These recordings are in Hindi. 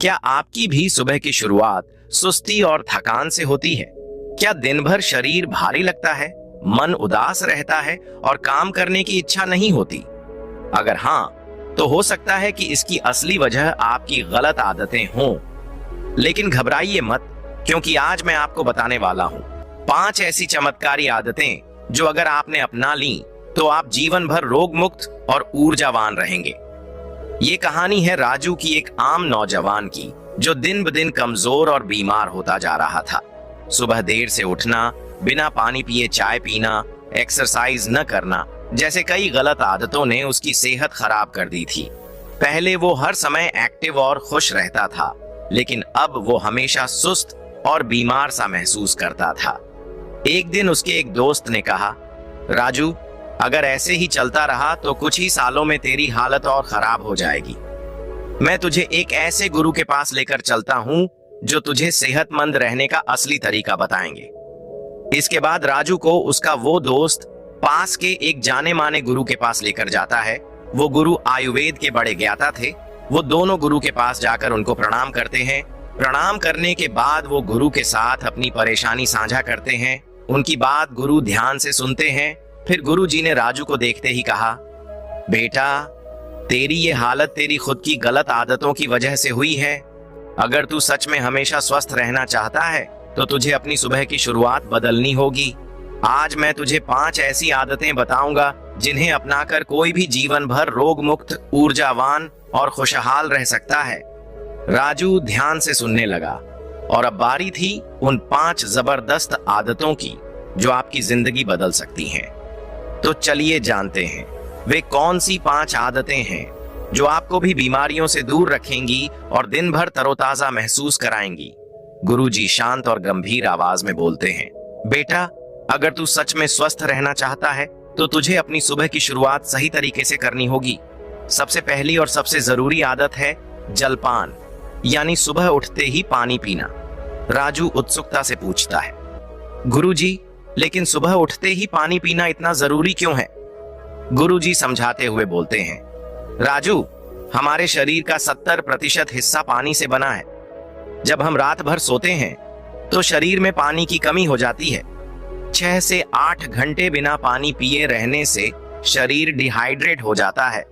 क्या आपकी भी सुबह की शुरुआत सुस्ती और थकान से होती है? क्या दिन भर शरीर भारी लगता है, मन उदास रहता है और काम करने की इच्छा नहीं होती? अगर हाँ, तो हो सकता है कि इसकी असली वजह आपकी गलत आदतें हों। लेकिन घबराइए मत, क्योंकि आज मैं आपको बताने वाला हूं 5 ऐसी चमत्कारी आदतें जो अगर आपने अपना ली तो आप जीवन भर रोग मुक्त और ऊर्जावान रहेंगे। ये कहानी है राजू की, एक आम नौजवान की, जो दिन ब दिन कमजोर और बीमार होता जा रहा था। सुबह देर से उठना, बिना पानी पिए चाय पीना, एक्सरसाइज न करना जैसे कई गलत आदतों ने उसकी सेहत खराब कर दी थी। पहले वो हर समय एक्टिव और खुश रहता था, लेकिन अब वो हमेशा सुस्त और बीमार सा महसूस करता था। एक दिन उसके एक दोस्त ने कहा, राजू, अगर ऐसे ही चलता रहा तो कुछ ही सालों में तेरी हालत और खराब हो जाएगी। मैं तुझे एक ऐसे गुरु के पास लेकर चलता हूं जो तुझे सेहतमंद रहने का असली तरीका बताएंगे। इसके बाद राजू को उसका वो दोस्त पास के एक जाने माने गुरु के पास लेकर जाता है। वो गुरु आयुर्वेद के बड़े ज्ञाता थे। वो दोनों गुरु के पास जाकर उनको प्रणाम करते हैं। प्रणाम करने के बाद वो गुरु के साथ अपनी परेशानी साझा करते हैं। उनकी बात गुरु ध्यान से सुनते हैं। फिर गुरु जी ने राजू को देखते ही कहा, बेटा, तेरी ये हालत तेरी खुद की गलत आदतों की वजह से हुई है। अगर तू सच में हमेशा स्वस्थ रहना चाहता है तो तुझे अपनी सुबह की शुरुआत बदलनी होगी। आज मैं तुझे 5 ऐसी आदतें बताऊंगा जिन्हें अपनाकर कोई भी जीवन भर रोग मुक्त, ऊर्जावान और खुशहाल रह सकता है। राजू ध्यान से सुनने लगा और अब बारी थी उन 5 जबरदस्त आदतों की जो आपकी जिंदगी बदल सकती हैं। तो चलिए जानते हैं वे कौन सी 5 आदतें हैं जो आपको भी बीमारियों से दूर रखेंगी और दिन भर तरोताजा महसूस कराएंगी। गुरुजी शांत और गंभीर आवाज में बोलते हैं, बेटा, अगर तू सच में स्वस्थ रहना चाहता है तो तुझे अपनी सुबह की शुरुआत सही तरीके से करनी होगी। सबसे पहली और सबसे जरूरी आदत है जलपान, यानी सुबह उठते ही पानी पीना। राजू उत्सुकता से पूछता है, गुरुजी, लेकिन सुबह उठते ही पानी पीना इतना जरूरी क्यों है? गुरुजी समझाते हुए बोलते हैं, राजू, हमारे शरीर का 70% हिस्सा पानी से बना है। जब हम रात भर सोते हैं तो शरीर में पानी की कमी हो जाती है। 6 से 8 घंटे बिना पानी पिए रहने से शरीर डिहाइड्रेट हो जाता है,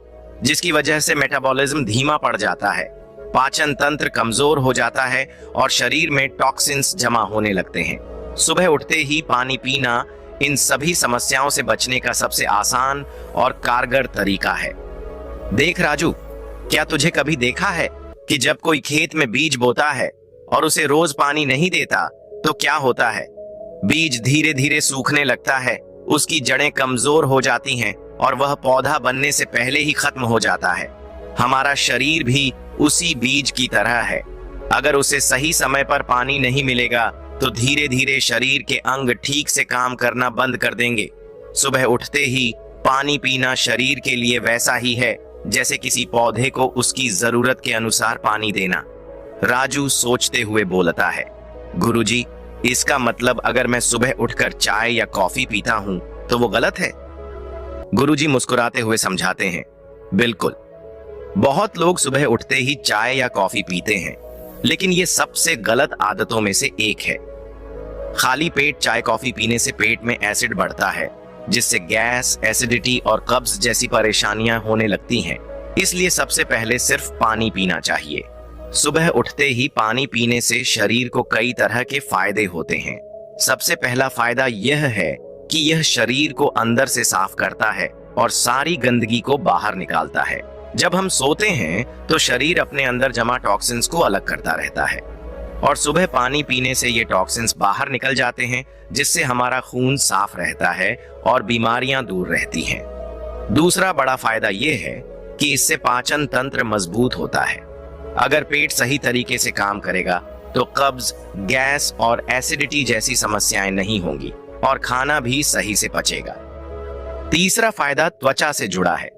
जिसकी वजह से मेटाबॉलिज्म धीमा पड़ जाता है, पाचन तंत्र कमजोर हो जाता है और शरीर में टॉक्सिन्स जमा होने लगते हैं। सुबह उठते ही पानी पीना इन सभी समस्याओं से बचने का सबसे आसान और कारगर तरीका है। देख राजू, क्या तुझे कभी देखा है कि जब कोई खेत में बीज बोता है और उसे रोज पानी नहीं देता तो क्या होता है? बीज धीरे धीरे सूखने लगता है, उसकी जड़ें कमजोर हो जाती हैं और वह पौधा बनने से पहले ही खत्म हो जाता है। हमारा शरीर भी उसी बीज की तरह है। अगर उसे सही समय पर पानी नहीं मिलेगा तो धीरे धीरे शरीर के अंग ठीक से काम करना बंद कर देंगे। सुबह उठते ही पानी पीना शरीर के लिए वैसा ही है जैसे किसी पौधे को उसकी जरूरत के अनुसार पानी देना। राजू सोचते हुए बोलता है, गुरुजी, इसका मतलब अगर मैं सुबह उठकर चाय या कॉफी पीता हूं तो वो गलत है? गुरुजी मुस्कुराते हुए समझाते हैं, बिल्कुल। बहुत लोग सुबह उठते ही चाय या कॉफी पीते हैं, लेकिन ये सबसे गलत आदतों में से एक है। खाली पेट चाय कॉफी पीने से पेट में एसिड बढ़ता है, जिससे गैस, एसिडिटी और कब्ज जैसी परेशानियां होने लगती हैं। इसलिए सबसे पहले सिर्फ पानी पीना चाहिए। सुबह उठते ही पानी पीने से शरीर को कई तरह के फायदे होते हैं। सबसे पहला फायदा यह है कि यह शरीर को अंदर से साफ करता है और सारी गंदगी को बाहर निकालता है। जब हम सोते हैं तो शरीर अपने अंदर जमा टॉक्सिन्स को अलग करता रहता है और सुबह पानी पीने से ये टॉक्सिन्स बाहर निकल जाते हैं, जिससे हमारा खून साफ रहता है और बीमारियां दूर रहती हैं। दूसरा बड़ा फायदा ये है कि इससे पाचन तंत्र मजबूत होता है। अगर पेट सही तरीके से काम करेगा तो कब्ज, गैस और एसिडिटी जैसी समस्याएं नहीं होंगी और खाना भी सही से पचेगा। तीसरा फायदा त्वचा से जुड़ा है।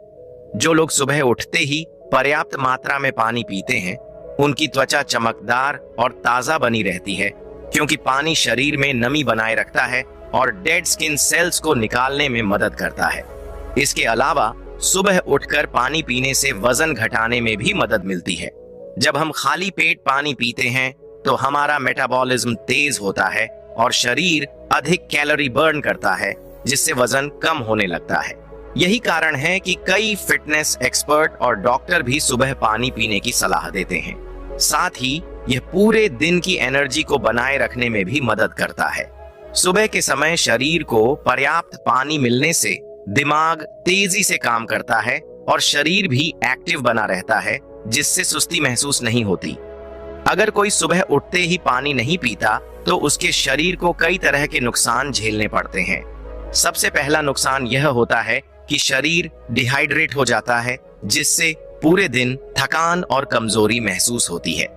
जो लोग सुबह उठते ही पर्याप्त मात्रा में पानी पीते हैं, उनकी त्वचा चमकदार और ताजा बनी रहती है, क्योंकि पानी शरीर में नमी बनाए रखता है और डेड स्किन सेल्स को निकालने में मदद करता है। इसके अलावा सुबह उठकर पानी पीने से वजन घटाने में भी मदद मिलती है। जब हम खाली पेट पानी पीते हैं तो हमारा मेटाबॉलिज्म तेज होता है और शरीर अधिक कैलोरी बर्न करता है, जिससे वजन कम होने लगता है। यही कारण है कि कई फिटनेस एक्सपर्ट और डॉक्टर भी सुबह पानी पीने की सलाह देते हैं। साथ ही यह पूरे दिन की एनर्जी को बनाए रखने में भी मदद करता है। सुबह के समय शरीर को पर्याप्त पानी मिलने से दिमाग तेजी से काम करता है और शरीर भी एक्टिव बना रहता है, जिससे सुस्ती महसूस नहीं होती। अगर कोई सुबह उठते ही पानी नहीं पीता तो उसके शरीर को कई तरह के नुकसान झेलने पड़ते हैं। सबसे पहला नुकसान यह होता है कि शरीर डिहाइड्रेट हो जाता है, जिससे पूरे दिन थकान और कमजोरी महसूस होती है।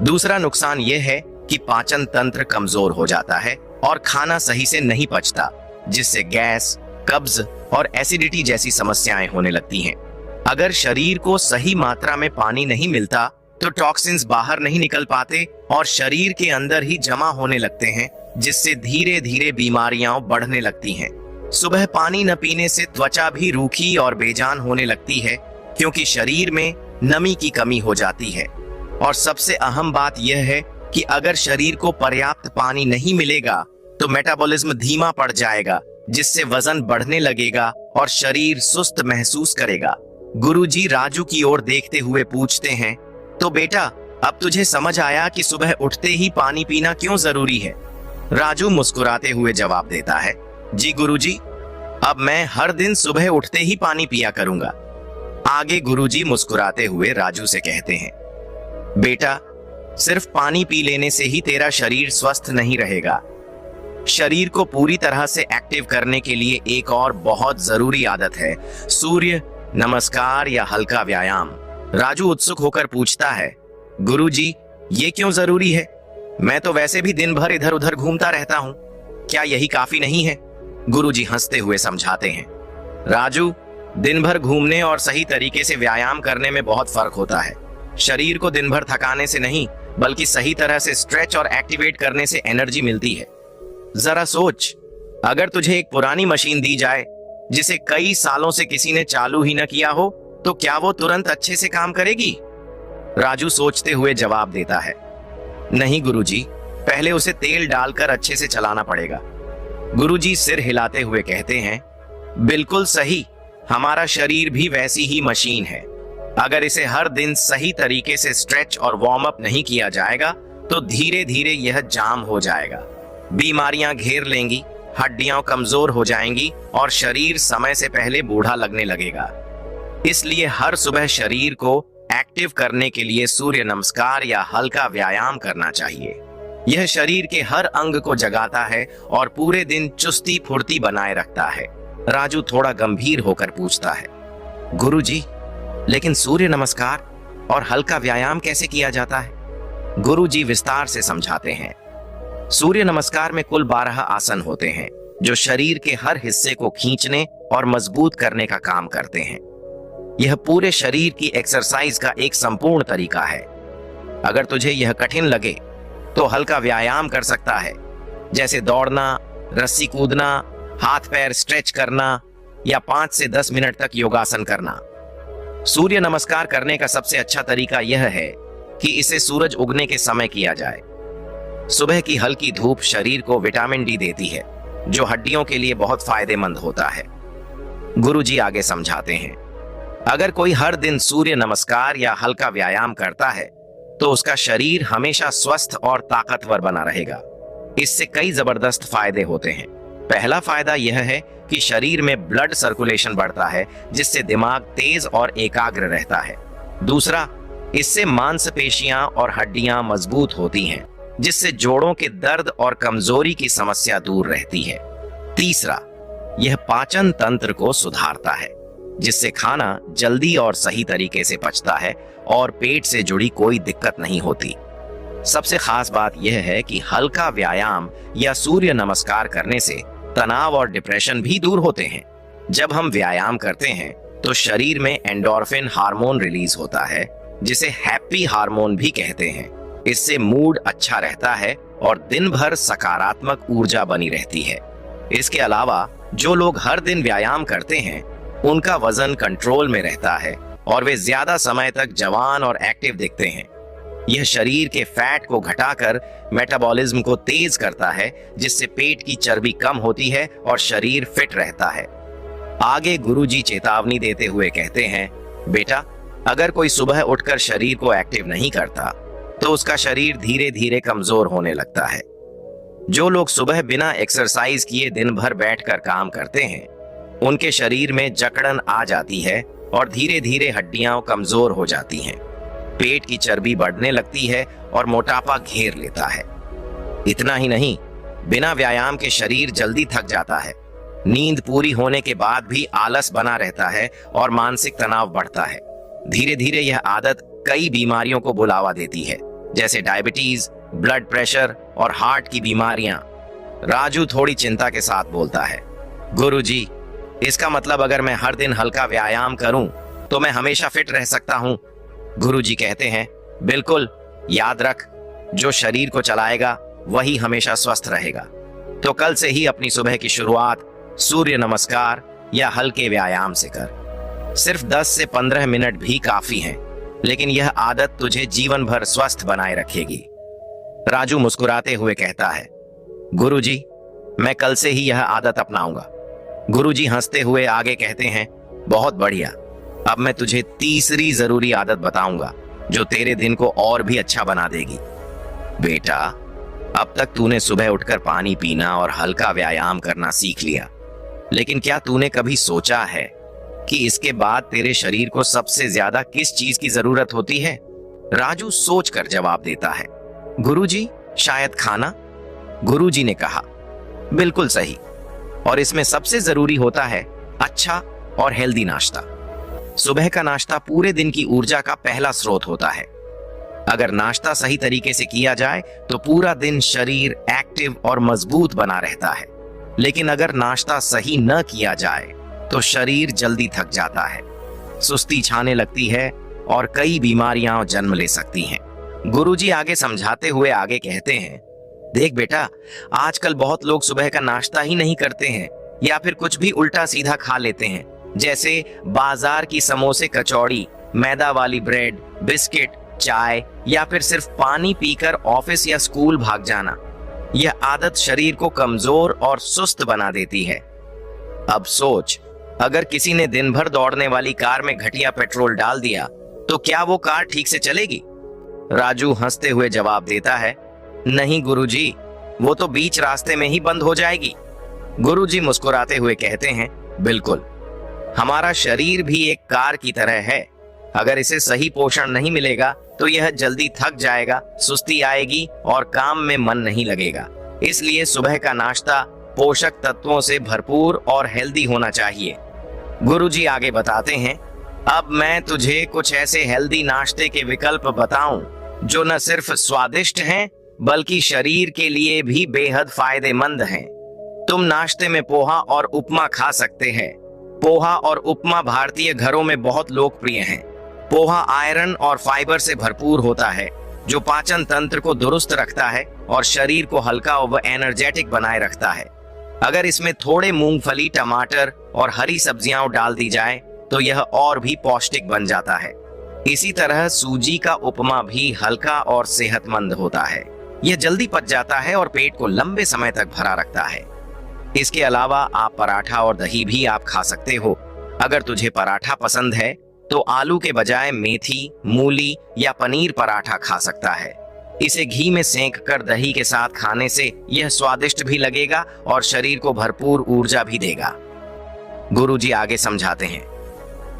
दूसरा नुकसान यह है कि पाचन तंत्र कमजोर हो जाता है और खाना सही से नहीं पचता, जिससे गैस, कब्ज और एसिडिटी जैसी समस्याएं होने लगती हैं। अगर शरीर को सही मात्रा में पानी नहीं मिलता तो टॉक्सिन्स बाहर नहीं निकल पाते और शरीर के अंदर ही जमा होने लगते हैं, जिससे धीरे धीरे बीमारियां बढ़ने लगती हैं। सुबह पानी न पीने से त्वचा भी रूखी और बेजान होने लगती है, क्योंकि शरीर में नमी की कमी हो जाती है। और सबसे अहम बात यह है कि अगर शरीर को पर्याप्त पानी नहीं मिलेगा तो मेटाबॉलिज्म धीमा पड़ जाएगा, जिससे वजन बढ़ने लगेगा और शरीर सुस्त महसूस करेगा। गुरुजी राजू की ओर देखते हुए पूछते हैं, तो बेटा अब तुझे समझ आया कि सुबह उठते ही पानी पीना क्यों जरूरी है? राजू मुस्कुराते हुए जवाब देता है, जी गुरुजी, अब मैं हर दिन सुबह उठते ही पानी पिया करूंगा। आगे गुरुजी मुस्कुराते हुए राजू से कहते हैं, बेटा सिर्फ पानी पी लेने से ही तेरा शरीर स्वस्थ नहीं रहेगा। शरीर को पूरी तरह से एक्टिव करने के लिए एक और बहुत जरूरी आदत है, सूर्य नमस्कार या हल्का व्यायाम। राजू उत्सुक होकर पूछता है, गुरुजी ये क्यों जरूरी है? मैं तो वैसे भी दिन भर इधर उधर घूमता रहता हूँ, क्या यही काफी नहीं है? गुरुजी हंसते हुए समझाते हैं, राजू दिन भर घूमने और सही तरीके से व्यायाम करने में बहुत फर्क होता है। शरीर को दिन भर थकाने से नहीं, बल्कि सही तरह से स्ट्रेच और एक्टिवेट करने से एनर्जी मिलती है। जरा सोच, अगर तुझे एक पुरानी मशीन दी जाए जिसे कई सालों से किसी ने चालू ही न किया हो, तो क्या वो तुरंत अच्छे से काम करेगी? राजू सोचते हुए जवाब देता है, नहीं गुरुजी, पहले उसे तेल डालकर अच्छे से चलाना पड़ेगा। गुरुजी सिर हिलाते हुए कहते हैं, बिल्कुल सही, हमारा शरीर भी वैसी ही मशीन है। अगर इसे हर दिन सही तरीके से स्ट्रेच और वार्म अप नहीं किया जाएगा तो धीरे धीरे यह जाम हो जाएगा, बीमारियां घेर लेंगी, हड्डियां कमजोर हो जाएंगी और शरीर समय से पहले बूढ़ा लगने लगेगा। इसलिए हर सुबह शरीर को एक्टिव करने के लिए सूर्य नमस्कार या हल्का व्यायाम करना चाहिए। यह शरीर के हर अंग को जगाता है और पूरे दिन चुस्ती फुर्ती बनाए रखता है। राजू थोड़ा गंभीर होकर पूछता है, गुरुजी, लेकिन सूर्य नमस्कार और हल्का व्यायाम कैसे किया जाता है? गुरुजी विस्तार से समझाते हैं, सूर्य नमस्कार में कुल 12 आसन होते हैं, जो शरीर के हर हिस्से को खींचने और मजबूत करने का काम करते हैं। यह पूरे शरीर की एक्सरसाइज का एक संपूर्ण तरीका है। अगर तुझे यह कठिन लगे तो हल्का व्यायाम कर सकता है, जैसे दौड़ना, रस्सी कूदना, हाथ पैर स्ट्रेच करना या 5 से 10 मिनट तक योगासन करना। सूर्य नमस्कार करने का सबसे अच्छा तरीका यह है कि इसे सूरज उगने के समय किया जाए। सुबह की हल्की धूप शरीर को विटामिन डी देती है, जो हड्डियों के लिए बहुत फायदेमंद होता है। गुरुजी आगे समझाते हैं, अगर कोई हर दिन सूर्य नमस्कार या हल्का व्यायाम करता है तो उसका शरीर हमेशा स्वस्थ और ताकतवर बना रहेगा। इससे कई जबरदस्त फायदे होते हैं। पहला फायदा यह है कि शरीर में ब्लड सर्कुलेशन बढ़ता है, जिससे दिमाग तेज और एकाग्र रहता है। दूसरा, इससे मांसपेशियां और हड्डियां मजबूत होती हैं, जिससे जोड़ों के दर्द और कमजोरी की समस्या दूर रहती है। तीसरा, यह पाचन तंत्र को सुधारता है, जिससे खाना जल्दी और सही तरीके से पचता है और पेट से जुड़ी कोई दिक्कत नहीं होती। सबसे खास बात यह है कि हल्का व्यायाम या सूर्य नमस्कार करने से तनाव और डिप्रेशन भी दूर होते हैं। जब हम व्यायाम करते हैं तो शरीर में एंडोर्फिन हार्मोन रिलीज होता है, जिसे हैप्पी हार्मोन भी कहते हैं। इससे मूड अच्छा रहता है और दिन भर सकारात्मक ऊर्जा बनी रहती है। इसके अलावा जो लोग हर दिन व्यायाम करते हैं उनका वजन कंट्रोल में रहता है और वे ज्यादा समय तक जवान और एक्टिव दिखते हैं। यह शरीर के फैट को घटाकर मेटाबॉलिज्म को तेज करता है, जिससे पेट की चर्बी कम होती है और शरीर फिट रहता है। आगे गुरुजी चेतावनी देते हुए कहते हैं, बेटा, अगर कोई सुबह उठकर शरीर को एक्टिव नहीं करता तो उसका शरीर धीरे धीरे कमजोर होने लगता है। जो लोग सुबह बिना एक्सरसाइज किए दिन भर बैठकर काम करते हैं, उनके शरीर में जकड़न आ जाती है और धीरे धीरे हड्डियां कमजोर हो जाती हैं। पेट की चर्बी बढ़ने लगती है और मोटापा घेर लेता है। इतना ही नहीं, बिना व्यायाम के शरीर जल्दी थक जाता है। नींद पूरी होने के बाद भी आलस बना रहता है और मानसिक तनाव बढ़ता है। धीरे धीरे यह आदत कई बीमारियों को बुलावा देती है, जैसे डायबिटीज, ब्लड प्रेशर और हार्ट की बीमारियां। राजू थोड़ी चिंता के साथ बोलता है, गुरुजी, इसका मतलब अगर मैं हर दिन हल्का व्यायाम करूं तो मैं हमेशा फिट रह सकता हूं? गुरुजी कहते हैं, बिल्कुल, याद रख, जो शरीर को चलाएगा वही हमेशा स्वस्थ रहेगा। तो कल से ही अपनी सुबह की शुरुआत सूर्य नमस्कार या हल्के व्यायाम से कर। सिर्फ 10 से 15 मिनट भी काफी हैं, लेकिन यह आदत तुझे जीवन भर स्वस्थ बनाए रखेगी। राजू मुस्कुराते हुए कहता है, गुरुजी, मैं कल से ही यह आदत अपनाऊंगा। गुरुजी हंसते हुए आगे कहते हैं, बहुत बढ़िया, अब मैं तुझे तीसरी जरूरी आदत बताऊंगा जो तेरे दिन को और भी अच्छा बना देगी। बेटा, अब तक तूने सुबह उठकर पानी पीना और हल्का व्यायाम करना सीख लिया, लेकिन क्या तूने कभी सोचा है कि इसके बाद तेरे शरीर को सबसे ज्यादा किस चीज की जरूरत होती है? राजू सोचकर जवाब देता है, गुरुजी, शायद खाना। गुरुजी ने कहा, बिल्कुल सही, और इसमें सबसे जरूरी होता है अच्छा और हेल्दी नाश्ता। सुबह का नाश्ता पूरे दिन की ऊर्जा का पहला स्रोत होता है। अगर नाश्ता सही तरीके से किया जाए तो पूरा दिन शरीर एक्टिव और मजबूत बना रहता है, लेकिन अगर नाश्ता सही न किया जाए तो शरीर जल्दी थक जाता है, सुस्ती छाने लगती है और कई बीमारियां जन्म ले सकती हैं। गुरुजी आगे समझाते हुए आगे कहते हैं, देख बेटा, आजकल बहुत लोग सुबह का नाश्ता ही नहीं करते हैं या फिर कुछ भी उल्टा सीधा खा लेते हैं, जैसे बाजार की समोसे, कचौड़ी, मैदा वाली ब्रेड, बिस्किट, चाय या फिर सिर्फ पानी पीकर ऑफिस या स्कूल भाग जाना। यह आदत शरीर को कमजोर और सुस्त बना देती है। अब सोच, अगर किसी ने दिन भर दौड़ने वाली कार में घटिया पेट्रोल डाल दिया तो क्या वो कार ठीक से चलेगी? राजू हंसते हुए जवाब देता है, नहीं गुरुजी, वो तो बीच रास्ते में ही बंद हो जाएगी। गुरुजी मुस्कुराते हुए कहते हैं, बिल्कुल, हमारा शरीर भी एक कार की तरह है। अगर इसे सही पोषण नहीं मिलेगा तो यह जल्दी थक जाएगा, सुस्ती आएगी और काम में मन नहीं लगेगा। इसलिए सुबह का नाश्ता पोषक तत्वों से भरपूर और हेल्दी होना चाहिए। गुरुजी आगे बताते हैं, अब मैं तुझे कुछ ऐसे हेल्दी नाश्ते के विकल्प बताऊं जो न सिर्फ स्वादिष्ट हैं बल्कि शरीर के लिए भी बेहद फायदेमंद हैं। तुम नाश्ते में पोहा और उपमा खा सकते हैं। पोहा और उपमा भारतीय घरों में बहुत लोकप्रिय हैं। पोहा आयरन और फाइबर से भरपूर होता है, जो पाचन तंत्र को दुरुस्त रखता है और शरीर को हल्का व एनर्जेटिक बनाए रखता है। अगर इसमें थोड़े मूंगफली, टमाटर और हरी सब्जियां डाल दी जाए तो यह और भी पौष्टिक बन जाता है। इसी तरह सूजी का उपमा भी हल्का और सेहतमंद होता है। यह जल्दी पच जाता है और पेट को लंबे समय तक भरा रखता है। इसके अलावा आप पराठा और दही भी आप खा सकते हो। अगर तुझे पराठा पसंद है तो आलू के बजाय मेथी, मूली या पनीर पराठा खा सकता है। इसे घी में सेंक कर दही के साथ खाने से यह स्वादिष्ट भी लगेगा और शरीर को भरपूर ऊर्जा भी देगा। गुरुजी आगे समझाते हैं,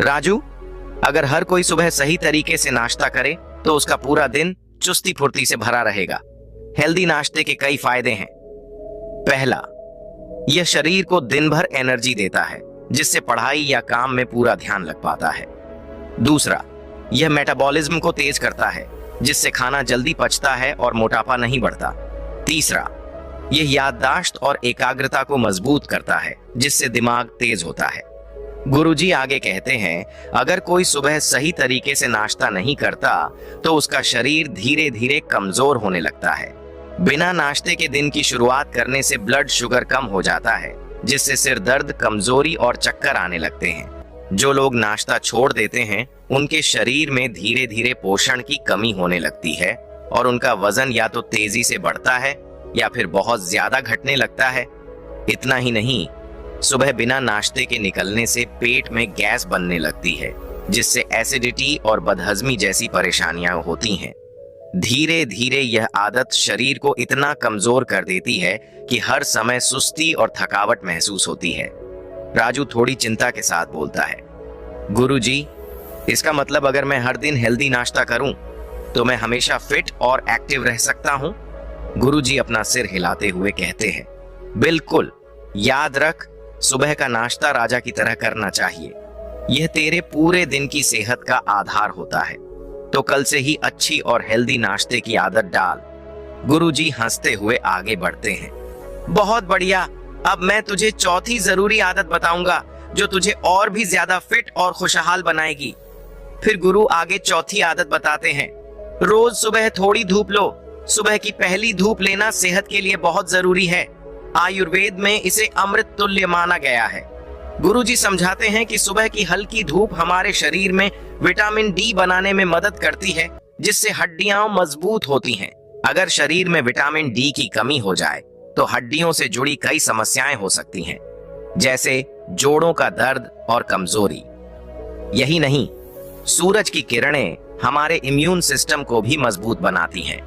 राजू, अगर हर कोई सुबह सही तरीके से नाश्ता करे तो उसका पूरा दिन चुस्ती फुर्ती से भरा रहेगा। हेल्दी नाश्ते के कई फायदे हैं। पहला, यह शरीर को दिन भर एनर्जी देता है, जिससे पढ़ाई या काम में पूरा ध्यान लग पाता है। दूसरा, यह मेटाबॉलिज्म को तेज करता है, जिससे खाना जल्दी पचता है और मोटापा नहीं बढ़ता। तीसरा, यह याददाश्त और एकाग्रता को मजबूत करता है, जिससे दिमाग तेज होता है। गुरुजी आगे कहते हैं, अगर कोई सुबह सही तरीके से नाश्ता नहीं करता तो उसका शरीर धीरे धीरे कमजोर होने लगता है। बिना नाश्ते के दिन की शुरुआत करने से ब्लड शुगर कम हो जाता है, जिससे सिर दर्द, कमजोरी और चक्कर आने लगते हैं। जो लोग नाश्ता छोड़ देते हैं उनके शरीर में धीरे धीरे पोषण की कमी होने लगती है और उनका वजन या तो तेजी से बढ़ता है या फिर बहुत ज्यादा घटने लगता है। इतना ही नहीं, सुबह बिना नाश्ते के निकलने से पेट में गैस बनने लगती है, जिससे एसिडिटी और बदहजमी जैसी परेशानियां होती हैं। धीरे धीरे यह आदत शरीर को इतना कमजोर कर देती है कि हर समय सुस्ती और थकावट महसूस होती है। राजू थोड़ी चिंता के साथ बोलता है, गुरुजी, इसका मतलब अगर मैं हर दिन हेल्दी नाश्ता करूं तो मैं हमेशा फिट और एक्टिव रह सकता हूं? गुरुजी अपना सिर हिलाते हुए कहते हैं, बिल्कुल। याद रख, सुबह का नाश्ता राजा की तरह करना चाहिए। यह तेरे पूरे दिन की सेहत का आधार होता है। तो कल से ही अच्छी और हेल्दी नाश्ते की आदत डाल। गुरुजी हंसते हुए आगे बढ़ते हैं। बहुत बढ़िया, अब मैं तुझे चौथी जरूरी आदत बताऊंगा जो तुझे और भी ज्यादा फिट और खुशहाल बनाएगी। फिर गुरु आगे चौथी आदत बताते हैं, रोज सुबह थोड़ी धूप लो। सुबह की पहली धूप लेना सेहत के लिए बहुत जरूरी है। आयुर्वेद में इसे अमृत तुल्य माना गया है। गुरुजी समझाते हैं कि सुबह की हल्की धूप हमारे शरीर में विटामिन डी बनाने में मदद करती है, जिससे हड्डियां मजबूत होती हैं। अगर शरीर में विटामिन डी की कमी हो जाए तो हड्डियों से जुड़ी कई समस्याएं हो सकती हैं, जैसे जोड़ों का दर्द और कमजोरी। यही नहीं, सूरज की किरणें हमारे इम्यून सिस्टम को भी मजबूत बनाती हैं,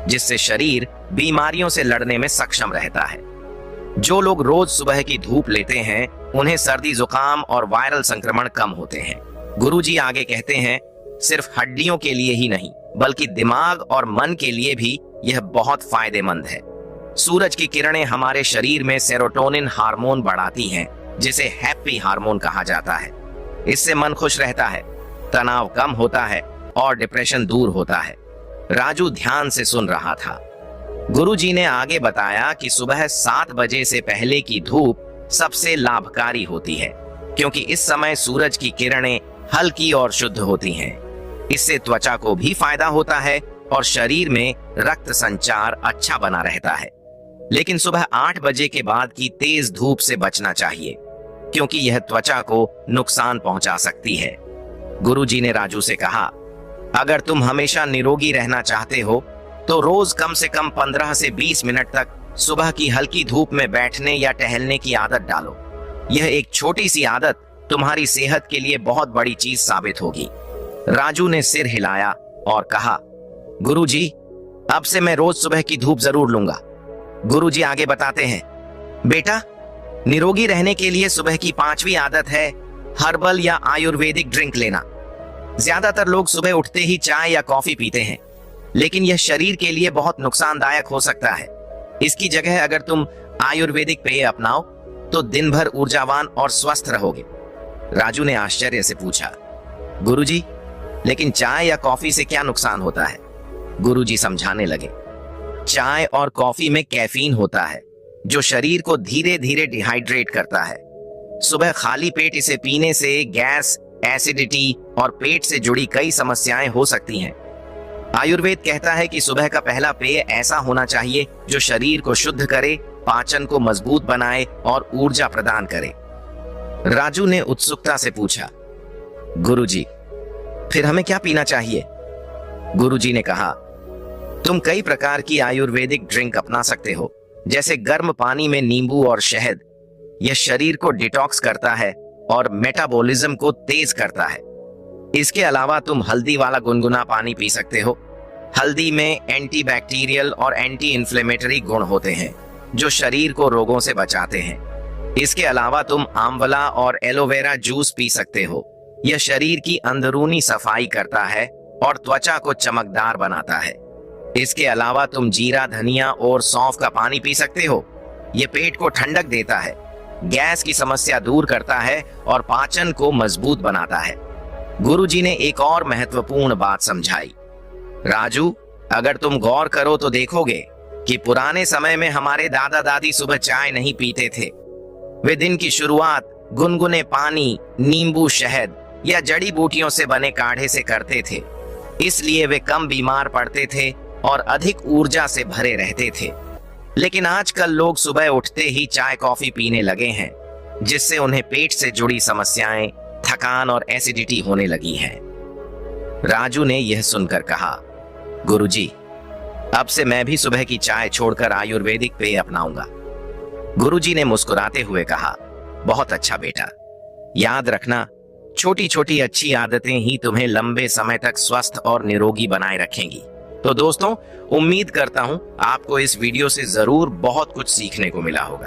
जिससे शरीर बीमारियों से लड़ने में सक्षम रहता है। जो लोग रोज सुबह की धूप लेते हैं उन्हें सर्दी, जुकाम और वायरल संक्रमण कम होते हैं। गुरुजी आगे कहते हैं, सिर्फ हड्डियों के लिए ही नहीं बल्कि दिमाग और मन के लिए भी यह बहुत फायदेमंद है। सूरज की किरणें हमारे शरीर में सेरोटोनिन हार्मोन बढ़ाती हैं, जिसे हैप्पी हार्मोन कहा जाता है। इससे मन खुश रहता है, तनाव कम होता है और डिप्रेशन दूर होता है। राजू ध्यान से सुन रहा था। गुरुजी ने आगे बताया कि सुबह 7 बजे से पहले की धूप सबसे लाभकारी होती है, क्योंकि इस समय सूरज की किरणें हल्की और शुद्ध होती हैं। इससे त्वचा को भी फायदा होता है और शरीर में रक्त संचार अच्छा बना रहता है। लेकिन सुबह 8 बजे के बाद की तेज धूप से बचना चाहिए, क्योंकि यह त्वचा को नुकसान पहुंचा सकती है। गुरुजी ने राजू से कहा, अगर तुम हमेशा निरोगी रहना चाहते हो तो रोज कम से कम 15 से 20 मिनट तक सुबह की हल्की धूप में बैठने या टहलने की आदत डालो। यह एक छोटी सी आदत तुम्हारी सेहत के लिए बहुत बड़ी चीज साबित होगी। राजू ने सिर हिलाया और कहा, गुरुजी, अब से मैं रोज सुबह की धूप जरूर लूंगा। गुरुजी आगे बताते हैं, बेटा, निरोगी रहने के लिए सुबह की 5वीं आदत है हर्बल या आयुर्वेदिक ड्रिंक लेना। ज्यादातर लोग सुबह उठते ही चाय या कॉफी पीते हैं, लेकिन यह शरीर के लिए बहुत नुकसानदायक हो सकता है। इसकी जगह अगर तुम आयुर्वेदिक पेय अपनाओ तो दिन भर ऊर्जावान और स्वस्थ रहोगे। राजू ने आश्चर्य से पूछा, गुरुजी, लेकिन चाय या कॉफी से क्या नुकसान होता है? गुरुजी समझाने लगे, चाय और कॉफी में कैफीन होता है, जो शरीर को धीरे धीरे डिहाइड्रेट करता है। सुबह खाली पेट इसे पीने से गैस, एसिडिटी और पेट से जुड़ी कई समस्याएं हो सकती हैं। आयुर्वेद कहता है कि सुबह का पहला पेय ऐसा होना चाहिए जो शरीर को शुद्ध करे, पाचन को मजबूत बनाए और ऊर्जा प्रदान करे। राजू ने उत्सुकता से पूछा, गुरुजी, फिर हमें क्या पीना चाहिए? गुरुजी ने कहा, तुम कई प्रकार की आयुर्वेदिक ड्रिंक अपना सकते हो, जैसे गर्म पानी में नींबू और शहद। यह शरीर को डिटॉक्स करता है और मेटाबॉलिज्म को तेज करता है। इसके अलावा तुम हल्दी वाला गुनगुना पानी पी सकते हो। हल्दी में एंटीबैक्टीरियल और एंटी इन्फ्लेमेटरी गुण होते हैं, जो शरीर को रोगों से बचाते हैं। इसके अलावा तुम आंवला और एलोवेरा जूस पी सकते हो। यह शरीर की अंदरूनी सफाई करता है और त्वचा को चमकदार बनाता है। इसके अलावा तुम जीरा, धनिया और सौंफ का पानी पी सकते हो। यह पेट को ठंडक देता है, गैस की समस्या दूर करता है और पाचन को मजबूत बनाता है। गुरुजी ने एक और महत्वपूर्ण बात समझाई, राजू, अगर तुम गौर करो तो देखोगे कि पुराने समय में हमारे दादा दादी सुबह चाय नहीं पीते थे। वे दिन की शुरुआत गुनगुने पानी, नींबू, शहद या जड़ी बूटियों से बने काढ़े से करते थे। इसलिए वे कम बीमार पड़ते थे और अधिक ऊर्जा से भरे रहते थे। लेकिन आजकल लोग सुबह उठते ही चाय कॉफी पीने लगे हैं, जिससे उन्हें पेट से जुड़ी समस्याएं, थकान और एसिडिटी होने लगी है। राजू ने यह सुनकर कहा, गुरुजी, अब से मैं भी सुबह की चाय छोड़कर आयुर्वेदिक पेय अपनाऊंगा। गुरुजी ने मुस्कुराते हुए कहा, बहुत अच्छा बेटा, याद रखना, छोटी छोटी अच्छी आदतें ही तुम्हें लंबे समय तक स्वस्थ और निरोगी बनाए रखेंगी। तो दोस्तों, उम्मीद करता हूं आपको इस वीडियो से जरूर बहुत कुछ सीखने को मिला होगा।